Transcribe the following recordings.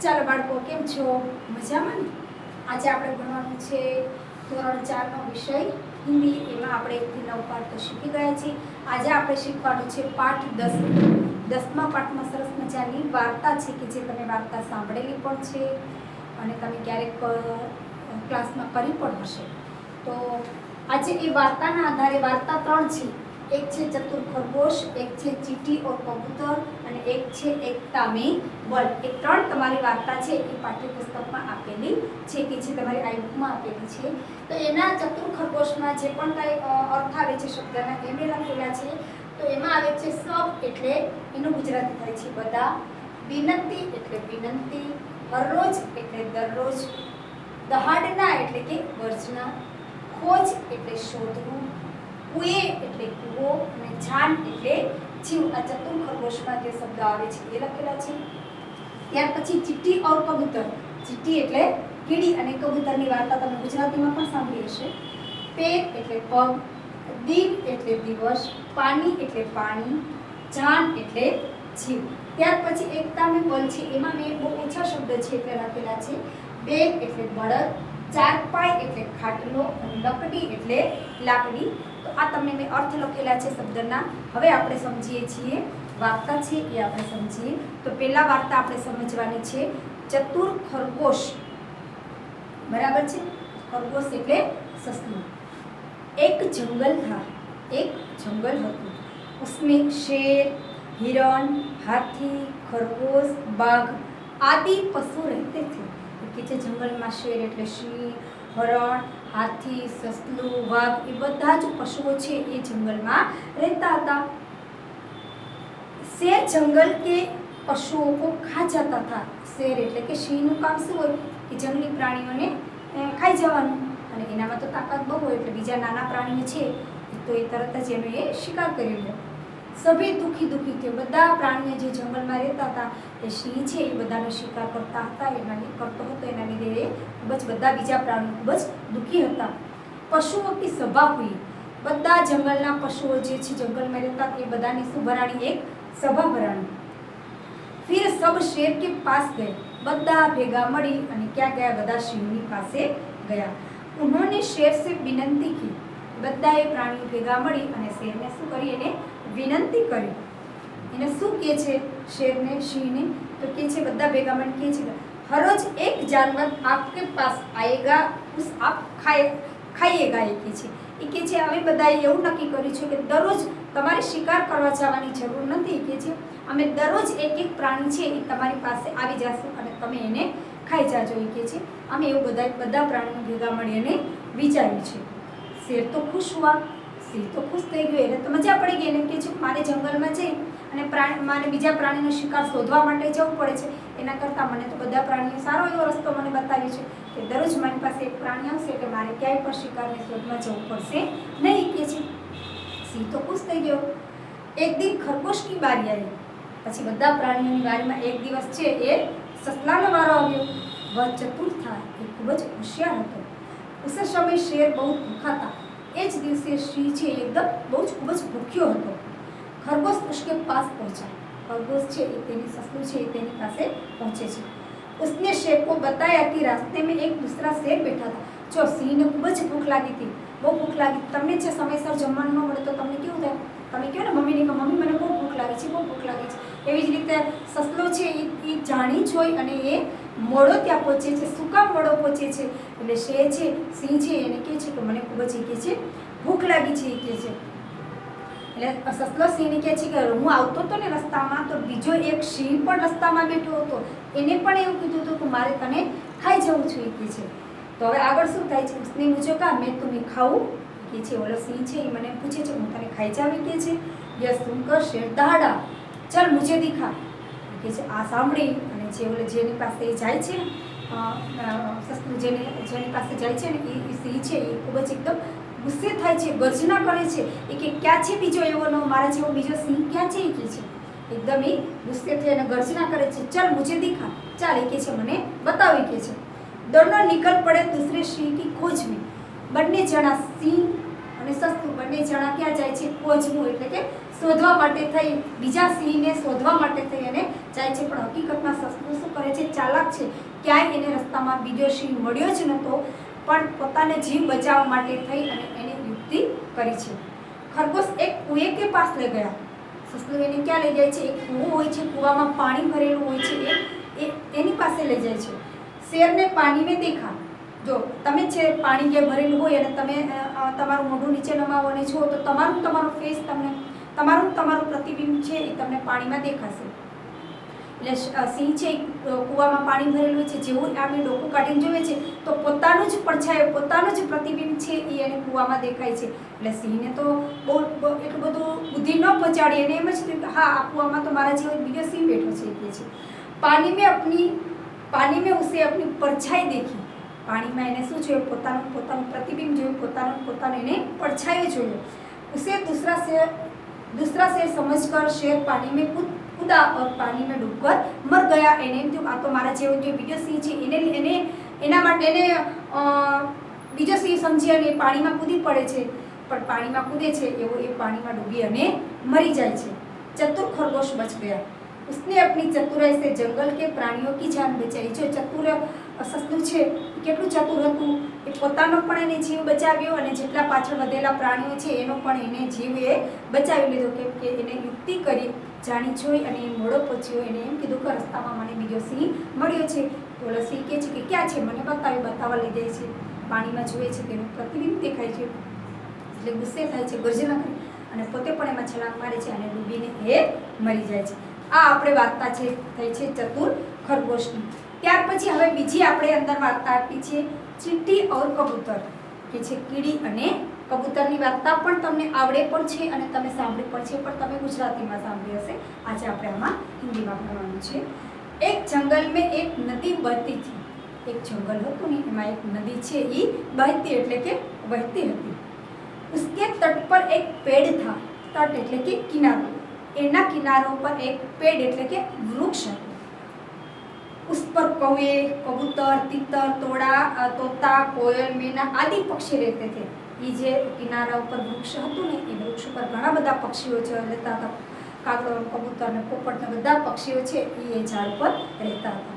ચાલો બાળકો, કેમ છો? મજામાં ને? આજે આપણે ભણવાનું છે ધોરણ 4 નો વિષય હિન્દી. એમાં આપણે 1 થી 9 પાઠ તો શીખી ગયા છીએ. આજે આપણે શીખવાનું છે પાઠ 10. 10મા પાઠમાં સરસ મજાની વાર્તા છે કે જે તમે વાર્તા સાંભળેલી પણ છે અને તમે ક્યારેક ક્લાસમાં કરી પણ હશે. તો આજે એ વાર્તાના આધારે વાર્તા 3 છે. एक छे चतुर खरगोश, एक छे चींटी और कबूतर અને એક છે એકતા में बल. એ ત્રણ તમારી વાર્તા છે એ પાઠ્યપુસ્તકમાં આપેલી છે કે જે તમારી આઈબુકમાં આપેલી છે. તો એના ચતુર ખરગોશમાં જે પણ કાંઈ અર્થ આવે છે શબ્દના એમને લખેલા છે. તો એમાં આવે છે સબ એટલે એનું ગુજરાતી થાય છે બધા, વિનંતી એટલે વિનંતી, હરરોજ એટલે દરરોજ, દહાડના એટલે કે ગર્જના, ખોજ એટલે શોધવું, કુએ એટલે કૂવો અને જાન એટલે જીવ. આ ચતુર ખરગોશમાં જે શબ્દ આવે છે એ લખેલા છે. ત્યાર પછી ચીંટી ઓર કબૂતર. ચીંટી એટલે કીડી અને કબૂતરની વાર્તા તમે ગુજરાતીમાં પણ સાંભળી હશે. પેર એટલે પગ, દિન એટલે દિવસ, પાણી એટલે પાણી, જાન એટલે જીવ. ત્યાર પછી એકતા में बल છે. એમાં મેં બહુ ઓછા શબ્દ છે એટલે લખેલા છે. બેલ એટલે બળદ, ચારપાઈ એટલે ખાટલો અને લકડી એટલે લાકડી. તો આ તમને મેં અર્થ લખેલા છે શબ્દના. હવે આપણે સમજીએ છીએ વાર્તા છે એ આપણે સમજીએ. તો પહેલા વાર્તા આપણે સમજવાની છે ચતુર ખરગોશ. બરાબર છે? ખરગોશ એટલે સસલું. એક જંગલ था. एक जंगल હતું. उसमें शेर, हिरण, हाथी, खरगोश, बाघ आदि पशु रहते थे. કે જે જંગલમાં શેર એટલે સિંહ, હરણ, हाथी, ससलू, वाघ ये બધા જ પશુઓ છે એ જંગલમાં રહેતા હતા. शेर जंगल के पशुओं को खा जाता था. शेर એટલે કે સિંહનું કામ શું હોય કે જંગલી પ્રાણીઓને ખાઈ જવાનું અને એનામાં તો તાકાત બહુ હોય એટલે બીજા નાના પ્રાણીઓ છે તો એ તરત જ એનો એ શિકાર કરી લે. સભી દુખી દુખી કે બધા પ્રાણીઓ જે જંગલમાં રહેતા હતા એ સિંહ છે એ બધાનો શિકાર કરતા હતા. એના કરતો હતો એના લીધે એ ખૂબ જ બધા બીજા પ્રાણીઓ ખૂબ જ દુઃખી હતા. પશુઓ की सभा हुई. બધા જંગલના પશુઓ જે છે જંગલમાં રહેતા એ બધાની શું ભરાણી? એક સભા ભરાણી. फिर सब शेर के पास गए. બધા ભેગા મળી અને ક્યાં ગયા? બધા સિંહની પાસે ગયા. उन्होंने शेर से विनती की. બધાએ પ્રાણીઓ ભેગા મળી અને શેરને શું કરી? એને વિનંતી કરી. એને શું કહે છે શેરને, સિંહને? તો કહે છે બધા ભેગા મળીને કહે છે हर रोज एक जानवर आपके पास आएगा, उस आप ખાઈએગા. એ કહે છે હવે બધાએ એવું નક્કી કર્યું છે કે દરરોજ તમારે શિકાર કરવા જવાની જરૂર નથી. કે છે અમે દરરોજ એક એક પ્રાણી છે એ તમારી પાસે આવી જશે અને તમે એને ખાઈ જાજો. એ કહે છે અમે એવું બધા પ્રાણીઓ ભેગા મળી અને વિચાર્યું છે. શેર તો ખુશ હુઆ. સિંહ તો ખુશ થઈ ગયો. એને તો મજા પડી ગઈ. એને કહે છે મારે જંગલમાં જઈ અને મારે બીજા પ્રાણીનો શિકાર શોધવા માટે જવું પડે છે. એના કરતાં મને તો બધા પ્રાણીઓ સારો એવો રસ્તો મને બતાવ્યો છે કે દરરોજ મારી પાસે એક પ્રાણી આવશે એટલે મારે ક્યાંય પણ શિકારને શોધવા જવું પડશે નહીં. કહે છે સિંહ તો ખુશ થઈ ગયો. એક દિન ખરગોશ કી બારી આવી. પછી બધા પ્રાણીઓની વારીમાં એક દિવસ છે એ સસલાનો વારો આવ્યો. વહ ચતુર था. એ ખૂબ જ હોશિયાર હતો. ઉસે સમય શેર બહુ ભૂખા था. એ જ દિવસે સિંહ છે એકદમ બહુ જ ખૂબ જ ભૂખ્યો હતો. ખરગોશ उसके पास पहुंचा. खरगोश છે એ તેની સસલું છે એ તેની પાસે પહોંચે છે. उसने शेर को बताया कि रास्ते में एक दूसरा शेर बैठा था. જો સિંહને ખૂબ જ ભૂખ લાગી હતી, બહુ ભૂખ લાગી. તમને છે સમયસર જમવાનું ન મળે તો તમને કેવું થાય? તમે કહો ને મમ્મીને કે મમ્મી મને બહુ ભૂખ લાગી છે, બહુ ભૂખ લાગી છે. એવી જ રીતે સસલો છે એ જાણી જોઈ અને એ મોડો ત્યાં પહોંચે છે. શું કામ મોડો પહોંચે છે? એટલે શેર છે સિંહ છે એને કહે છે કે મને ખૂબ જ કહે છે ભૂખ લાગી છે. એ કહે છે એટલે સસલો સિંહને કહે છે કે હું આવતો હતો ને રસ્તામાં તો બીજો એક સિંહ પણ રસ્તામાં બેઠો હતો. એને પણ એવું કીધું હતું કે મારે તને ખાઈ જવું છે. એ કહે છે તો હવે આગળ શું થાય છે? उसने मुझे कहा मैं तुम्हें खाऊं. કે છે ઓલો સિંહ છે એ મને પૂછે છે હું તને ખાઈ જાવ. કે છે यह सुनकर शेर दहाड़ा. चल मुझे दिखा. કે છે આ સાંભળી અને જેની પાસે જાય છે ને સસલું જેની પાસે જાય છે ને એ સિંહ છે એ ખૂબ જ એકદમ ગુસ્સે થાય છે, ગર્જના કરે છે. એ કે ક્યાં છે બીજો એવો મારા જેવો બીજો સિંહ ક્યાં છે? એ કે છે એકદમ એ ગુસ્સે થઈ અને ગર્જના કરે છે. ચલ મુझे दिखा. ચાલ એ કે છે મને બતાવી. કે છે दोनों निकल पड़े दूसरे सिंह की खोज में. બંને જણા સિંહ અને સસલું બંને જણા ક્યાં જાય છે? ખોજમાં એટલે કે શોધવા માટે થઈ, બીજા સિંહને શોધવા માટે થઈ અને જાય છે, પણ હકીકતમાં સસલું શું કરે છે, ચાલાક છે. ક્યાંય એને રસ્તામાં બીજો સિંહ મળ્યો જ નહોતો, પણ પોતાને જીવ બચાવવા માટે થઈ અને એને યુક્તિ કરી છે. ખરગોશ એક કુએ કે પાસ લઈ ગયા. સસલું એને ક્યાં લઈ જાય છે? એક કૂવો હોય છે, કૂવામાં પાણી ભરેલું હોય છે, એની પાસે લઈ જાય છે. શેરને પાણી મેં દેખા. જો તમે છે પાણી જે ભરેલું હોય અને તમે તમારું મોઢું નીચે નમાવો અને જુઓ તો તમારું ફેસ તમને તમારું પ્રતિબિંબ છે એ તમને પાણીમાં દેખાશે. એટલે સિંહ છે કૂવામાં પાણી ભરેલું છે, જેવું આપણે ડોકું કાઢીને જોઈએ છે તો પોતાનું જ પડછાયો, પોતાનું જ પ્રતિબિંબ છે એ એને કૂવામાં દેખાય છે. એટલે સિંહને તો બહુ એટલું બધું બુદ્ધિ ન પહોંચાડી, એને એમ જ થયું કે હા, આ કૂવામાં તો મારા જેવો બીજો સિંહ બેઠો છે એ કહે છે. પાણી મેં ઉસે अपनी परछाई देखी. પાણીમાં એને શું જોયું? પોતાનું પ્રતિબિંબ જોયું, પોતાનો એને પડછાયો જોયો. उसे दूसरा शेर समझकर शेर पानी में कूदा और पानी में डूबकर मर गया. એને એમ થયું આ તો મારા જેવો જે બીજો સિંહ છે એના માટે એને બીજો સિંહ સમજી અને પાણીમાં કૂદી પડે છે, પણ પાણીમાં કૂદે છે એવો એ પાણીમાં ડૂબી અને મરી જાય છે. चतुर खरगोश बच गया. उसने अपनी चतुराई से जंगल के प्राणियों की जान बचाई. जो चतुर સસલું છે કેટલું ચતુર હતું, એ પોતાનો પણ એને જીવ બચાવ્યો અને જેટલા પાછળ વધેલા પ્રાણીઓ છે એનો પણ એને જીવ એ બચાવી લીધો, કેમ કે એને યુક્તિ કરી, જાણી જોઈ અને એ મોડો પહોંચ્યો. એને એમ કીધું કે રસ્તામાં મને બીજો સિંહ મળ્યો છે. ઓલો સિંહ કહે છે કે ક્યાં છે? મને બતાવવા લઈ જાય છે. પાણીમાં જુએ છે તેનું પ્રતિબિંબ દેખાય છે એટલે ગુસ્સે થાય છે, ગર્જના કરી અને પોતે પણ એમાં છલાંગ મારે છે અને ડૂબીને એ મરી જાય છે. આ આપણે વાર્તા છે થઈ છે ચતુર ખરગોશની. ત્યાર પછી હવે બીજી આપણે અંદર વાર્તા આપી છે ચીંટી ઓર કબૂતર, કે છે કીડી અને કબૂતરની વાર્તા. પણ તમને આવડે પણ છે અને તમે સાંભળી પણ છે, પણ તમે ગુજરાતીમાં સાંભળી હશે. આજે આપણે આમાં હિન્દીમાં ભણવાનું છે. એક જંગલ મેં એક નદી બહતી હતી. એક જંગલ હતું ને એમાં એક નદી છે એ બહતી એટલે કે વહેતી હતી. उसके तट पर एक पेड़ था. तट એટલે કે કિનારો. એના કિનારો પર એક પેડ એટલે કે વૃક્ષ હતું. उस पर कौवे, कबूतर, तीतर, तोता, कोयल, मैना आदि पक्षी रहते थे. ये જે કિનારા ઉપર વૃક્ષ હતું ને એ વૃક્ષ ઉપર ઘણા બધા પક્ષીઓ રહેતા હતા. કાગડો, કબૂતર ને પોપટ ને બધા પક્ષીઓ છે એ ઝાડ પર રહેતા હતા.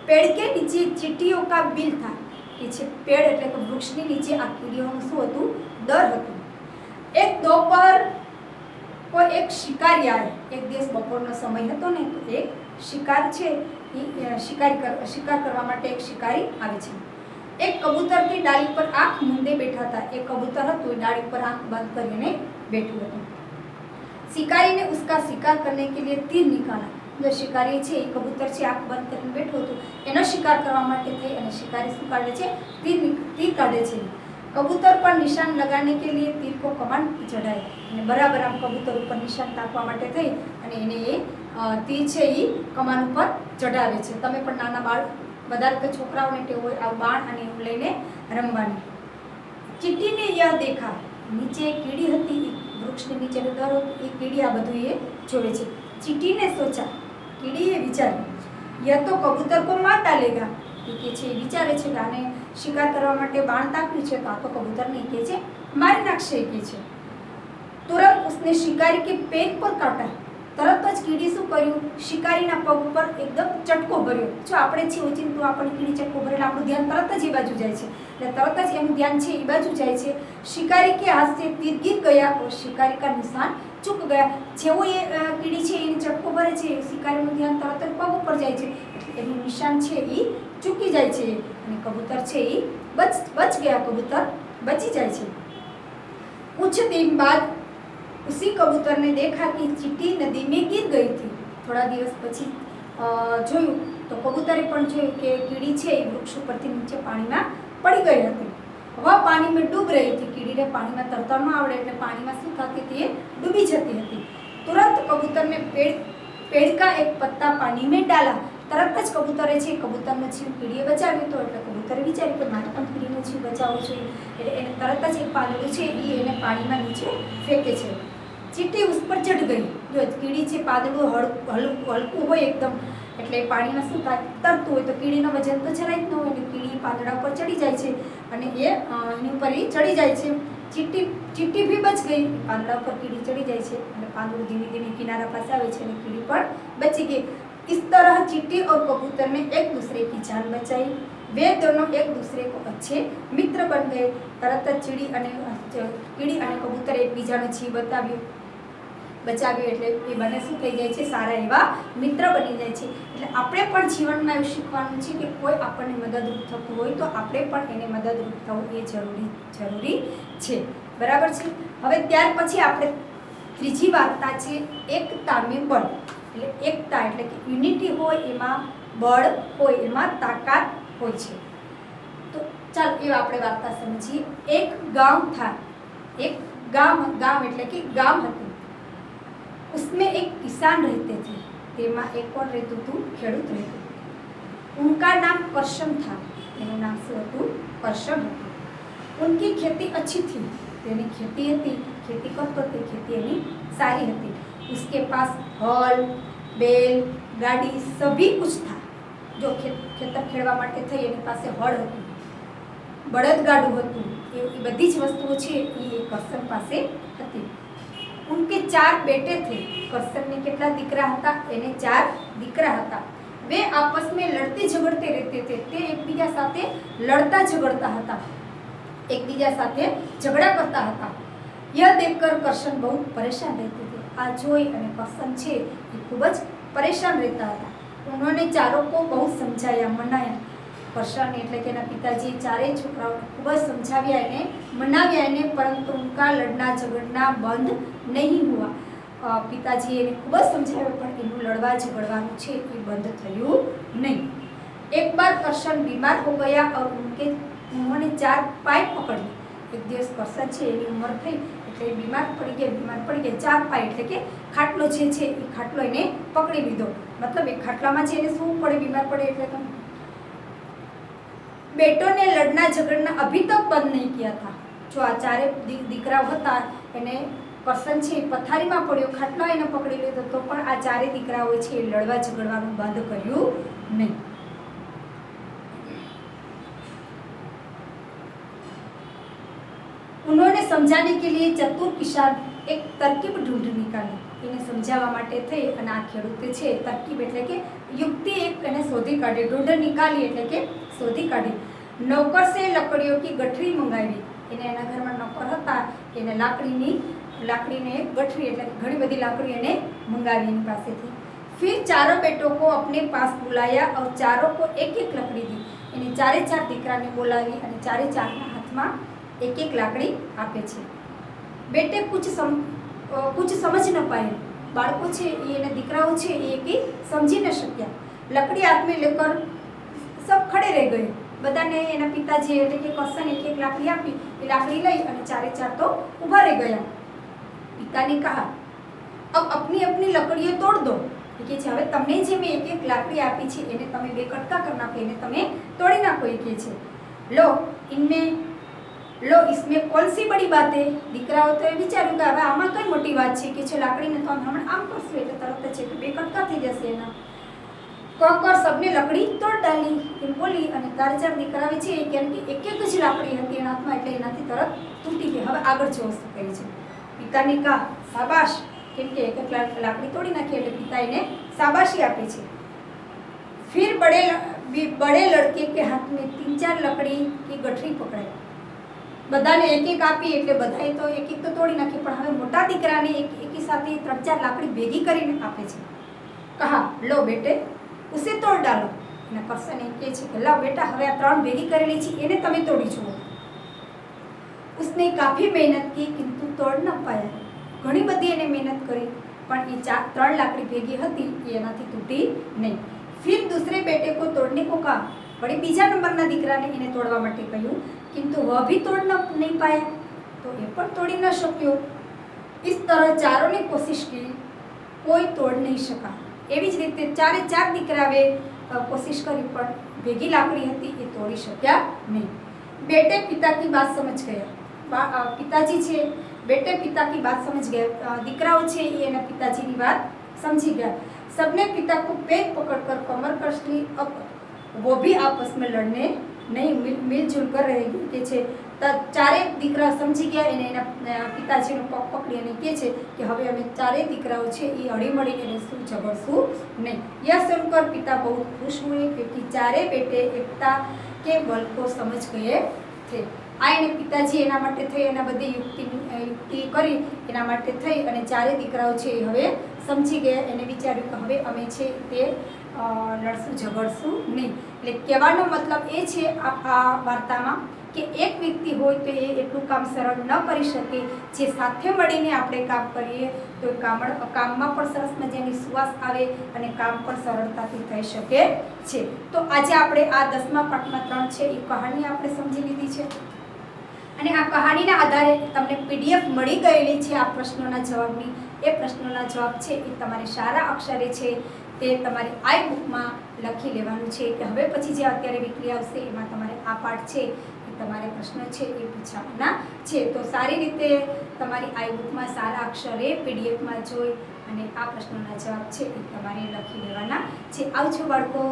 पेड़ के नीचे चींटियों का बिल था. એ છે પેડ એટલે કે વૃક્ષની નીચે આ કીડીઓનું શું હતું? દર હતું. એક दोपहर કોઈ એક શિકારી આવે. એક દિવસ બપોરનો સમય હતો ને તો એક શિકાર છે એ શિકાર કરવા માટે એક શિકારી આવે છે. એક કબૂતર की डाली पर आंख मूंदे बैठा था. एक कबूतर હતું એ ડાળી પર આંખ બંધ કરીને બેઠું હતું. शिकारी ने उसका शिकार करने के लिए तीर निकाला. जो शिकारी છે એ કબૂતર છે આંખ બંધ કરીને બેઠું હતું, એનો શિકાર કરવા માટે થઈ અને શિકારી શું કાઢે છે? તીર કાઢે છે. कबूतर पर निशान लगाने के लिए तीर को कमान चढ़ाए. અને બરાબર આમ કબૂતર ઉપર નિશાન તાકવા માટે થઈ અને એને એ તીર છે એ કમાન ઉપર ચઢાવે છે. તમે પણ નાના બાળ વધારે તો છોકરાઓને ટેવ હોય આ બાણ અને એવું લઈને રમવાની. ચીંટીને યહ દેખા. નીચે કીડી હતી, વૃક્ષની નીચે દર હતું, એ કીડી આ બધું એ જોવે છે. ચીંટીને સોચા, કીડીએ વિચાર્યું, યહ તો કબૂતર કો માર ડાલેગા. એ કે છે વિચારે છે કે આને શિકાર કરવા માટે બાણ તાક્યું છે તો આ તો કબૂતરને કે છે મારી નાખશે કે છે. તુરંત उसने शिकारी के पैर पर काटा. તરત જ કીડી શું કર્યું? શિકારીના પગ ઉપર એકદમ ચટકો ભર્યો. જો આપણે છીએ ઓચિંતું તો આપણને કીડી ચટકો ભરેલા આપણું ધ્યાન તરત જ એ બાજુ જાય છે, એટલે તરત જ એનું ધ્યાન છે એ બાજુ જાય છે. शिकारी के हाथ से तीर गिर गया और शिकारी का निशान चूक गया. જેવો એ કીડી છે એને ચટકો ભરે છે, શિકારીનું ધ્યાન તરત જ પગ ઉપર જાય છે, એટલે એનું નિશાન છે એ ચૂકી જાય છે અને કબૂતર છે એ બચ ગયા. કબૂતર બચી જાય છે. कुछ दिन बाद उसी कबूतर ने देखा कि चींटी नदी में गिर गई थी. થોડા દિવસ પછી જોયું તો કબૂતરે પણ જોયું કે કીડી છે એ વૃક્ષ ઉપરથી નીચે પાણીમાં પડી ગઈ હતી. વહ પાણી में डूब रही थी. કીડીને પાણીમાં તરતા ન આવડે એટલે પાણીમાં શું થતી હતી? એ ડૂબી જતી હતી. तुरंत कबूतर ने पेड़ का एक पत्ता पानी में डाला. તરત જ કબૂતરે છે કબૂતરનો જીવ કીડીએ બચાવ્યો હતો, એટલે કબૂતરે વિચાર્યું કે મારે પણ કીડીનો જીવ બચાવવો જોઈએ, એટલે એને તરત જ એક પાંદડું છે એ એને પાણીમાં નીચે ફેંકે છે. ચીંટી ઉસ પર ચઢ ગઈ. જો કીડી છે પાંદડું હલકું હોય એકદમ, એટલે પાણીમાં શું થાય? તરતું હોય તો કીડીનો વજન તો જરાય જ ન હોય એટલે કીડી પાંદડા ઉપર ચડી જાય છે અને એ એની ઉપર એ ચડી જાય છે. ચીંટી ભી બચ ગઈ. પાંદડા ઉપર કીડી ચડી જાય છે અને પાંદડું ધીમે ધીમે કિનારા પાસે આવે છે અને કીડી પણ બચી ગઈ. इस तरह चींटी और कबूतर ने एक दूसरे की जान बचाई। वे दोनों एक दूसरे को अच्छे मित्र बन गए। तरत જ કીડી અને કબૂતર એકબીજાનો જીવ બચાવ્યો એટલે એ બંને શું થઈ જાય છે, સારા એવા મિત્ર બની જાય છે। એટલે આપણે પણ જીવનમાં એવું શીખવાનું છે કે કોઈ આપણને મદદરૂપ થતું હોય તો આપણે પણ એને મદદરૂપ થવું એ જરૂરી છે, બરાબર છે। હવે ત્યાર પછી આપણે ત્રીજી વાર્તા છે એકતા મેં બળ। એટલે એકતા એટલે કે યુનિટી હોય એમાં બળ હોય, એમાં તાકાત હોય છે। તો ચાલો એ આપણે વાર્તા સમજીએ। એક ગામ था, एक गांव એટલે કે ગામ હતું। उसमें एक किसान रहते थे। તેમાં એક કોણ રહેતું હતું? ખેડૂત રહેતું હતું। उनका नाम करशन था। એનું નામ શું હતું? કરશન હતું। उनकी खेती अच्छी थी। તેની ખેતી હતી, ખેતી કરતો તે ખેતી એની સારી હતી। उसके पास हल, बैल, गाड़ी सभी कुछ था। जो ખેતર ખેડવા માટે થઈ એની પાસે હળ હતું, બળદગાડું હતું, એ બધી જ વસ્તુઓ છે એ કરશન પાસે હતી। उनके 4 बेटे थे। करशन ने કેટલા દીકરા હતા? એને 4 દીકરા હતા। वे आपस में लड़ते झगड़ते रहते थे। તે એકબીજા સાથે લડતા ઝઘડતા હતા, એકબીજા સાથે ઝઘડા કરતા હતા। यह देखकर करशन बहुत परेशान रहते थे। આ જોઈ અને કરશન છે એ ખૂબ જ પરેશાન રહેતા હતા। उन्होंने चारों को बहुत समझाया, मनाया। करशन એટલે કે એના પિતાજી ચારેય છોકરાઓને ખૂબ જ સમજાવ્યા એને, મનાવ્યા એને, પરંતુ उनका लड़ना झगड़ना बंद नहीं हुआ। पिताजी એને ખૂબ જ સમજાવ્યો પણ એનું લડવા ઝઘડવાનું છે એ બંધ થયું નહીં। एक बार करशन बीमार हो गया और उन्होंने 4 पाय पकड़ी। एक दिवस करशन છે એની ઉંમર થઈ એટલે બીમાર પડી ગયા। 4 પાય એટલે કે ખાટલો છે એ ખાટલો એને પકડી લીધો। મતલબ એ ખાટલામાં છે એને શું પડે? બીમાર પડે એટલે તો। बेटों ने लड़ना झगड़ना अभी तक बंद नहीं किया था। जो आ 4 દીકરાઓ હતા એને કરશન છે પથારીમાં પડ્યો, ખાટલો એને પકડી લીધો તો પણ આ 4 દીકરાઓ છે એ લડવા ઝઘડવાનું બંધ કર્યું નહીં। उन्होंने समझाने के लिए चतुर किसान एक तरकीब ढूंढ निकाली। એને સમજાવવા માટે થઈ અને આ ખેડૂતે છે તરકીબ એટલે કે યુક્તિ એક એને શોધી કાઢી। ઢૂંઢ નિકાલી એટલે કે શોધી કાઢી। નોકર સે લકડીઓ કી ગઠરી મંગાવી। એને એના ઘરમાં નોકર હતા, એને લાકડીને એક ગઠરી એટલે ઘણી બધી લાકડી એને મંગાવી એની પાસેથી। फिर चारों बेटों को अपने पास बुलाया और चारों को एक एक लकड़ी दी। એને 4 દીકરાને બોલાવી અને 4ના હાથમાં એક એક લાકડી આપે છે। बेटे कुछ समझ न पाए। बाળકો છે એને દીકરાઓ છે એ કંઈ સમજી ન શક્યા। लकड़ी हाथ में लेकर सब खड़े रह गए। બધાને એના પિતાજી એટલે કે કરશન એક લાકડી આપી, એ લાકડી લઈ અને 4 તો ઊભા રહી ગયા। पिता ने कहा अब अपनी अपनी लकड़ियों तोड़ दो। કે છે હવે તમને જે મેં એક લાકડી આપી છે એને તમે 2 કટકા કરી નાખો, એને તમે તોડી નાખો। એ કે છે लो इसमें कौन सी बड़ी बात है। દીકરાઓ તો એ વિચાર્યું કે હવે આમાં કઈ મોટી વાત છે કે છે લાકડીને તો હમણાં આમ કરશું એટલે તરત જ છે કે 2 કટકા થઈ જશે એના। कहकर सबने लकड़ी तोड़ डाली। એમ બોલી અને 4 દીકરાઓ છે કે એક જ લાકડી હતી એના હાથમાં એટલે એનાથી તરત તૂટી ગઈ। હવે આગળ જો વસ્તુ કરી છે। પિતાને કહા શાબાશ, કેમ કે એક લાકડી તોડી નાખી એટલે પિતા એને શાબાશી આપે છે। फिर बड़े लड़के के हाथ में 3-4 लकड़ी की गठरी पकड़ाई। બધાને એક આપી એટલે બધાએ તો એક તો તોડી નાખી, પણ હવે મોટા દીકરાને એકી સાથે 3-4 લાકડી ભેગી કરીને આપે છે। કહા લો બેटे उसे तोड़ डालो। અને કરશન એમ કહે છે કે લાવ બેટા હવે આ 3 ભેગી કરેલી છે એને તમે તોડી જુઓ। उसने काफी मेहनत की किंतु तोड़ न पाया। ઘણી બધી એને મહેનત કરી પણ એ 3 લાકડી ભેગી હતી એ એનાથી તૂટી નહીં। फिर दूसरे बेटे को तोड़ने को कहा। वળી બીજા નંબરના દીકરાને એને તોડવા માટે કહ્યું, किंतु वह भी तोड़ नहीं पाया, तो ये पर तोड़ी न शक्यो। इस तरह चारों ने कोशिश की, कोई तोड़ नहीं सका। एवी ज रीते 4 દીકરાએ कोशिश करी पर भेगी लाकड़ी हती ए तोड़ी शक्या नहीं। बेटे पिता की बात समझ गया। पिताजी छे बेटे पिता की बात समझ गया। દીકરાઓ છે એ એના પિતાજીની વાત समझी गया। सबने पिता को पेट पकड़कर कमर कस ली। अब वो भी आपस में लड़ने नहीं मिलजुल कर रहेगी के छे ચારેય દીકરા સમજી ગયા અને એના પિતાજીનો પગ પકડી અને કહે છે કે હવે અમે ચારેય દીકરાઓ છે એ હળીમળીને રહેશું, ઝઘડશું નહીં। यह सुनकर पिता बहुत खुश हुए क्योंकि चारे बेटे एकता के बल को समझ गए थे। આ એને પિતાજી એના માટે થઈ એના બધી યુક્તિ કરી એના માટે થઈ અને ચારેય દીકરાઓ છે એ હવે સમજી ગયા। એને વિચાર્યું કે હવે અમે છે તે લડશું, ઝઘડશું નહીં। એટલે કહેવાનો મતલબ એ છે આ વાર્તામાં કે એક વ્યક્તિ હોય તો એ એટલું કામ સરળ ન કરી શકે, જે સાથે મળીને આપણે કામ કરીએ તો કામમાં પણ સરસ મજાની સુવાસ આવે અને કામ પણ સરળતાથી થઈ શકે છે। તો આજે આપણે આ 10મા પાઠમાં 3 છે એ કહાની આપણે સમજી લીધી છે અને આ કહાનીના આધારે તમને PDF મળી ગયેલી છે આ પ્રશ્નોના જવાબની। એ પ્રશ્નોના જવાબ છે એ તમારે સારા અક્ષરે છે તે તમારી આઈ બુકમાં લખી લેવાનું છે કે હવે પછી જે અત્યારે વીકલી આવશે એમાં તમારે આ પાઠ છે તમારે પ્રશ્ન છે એ પૂછવાના છે। તો સારી રીતે તમારી આઈ બુકમાં સારા અક્ષરે PDFમાં જોઈ અને આ પ્રશ્નોના જવાબ છે એ તમારે લખી લેવાના છે। આવજો બાળકો।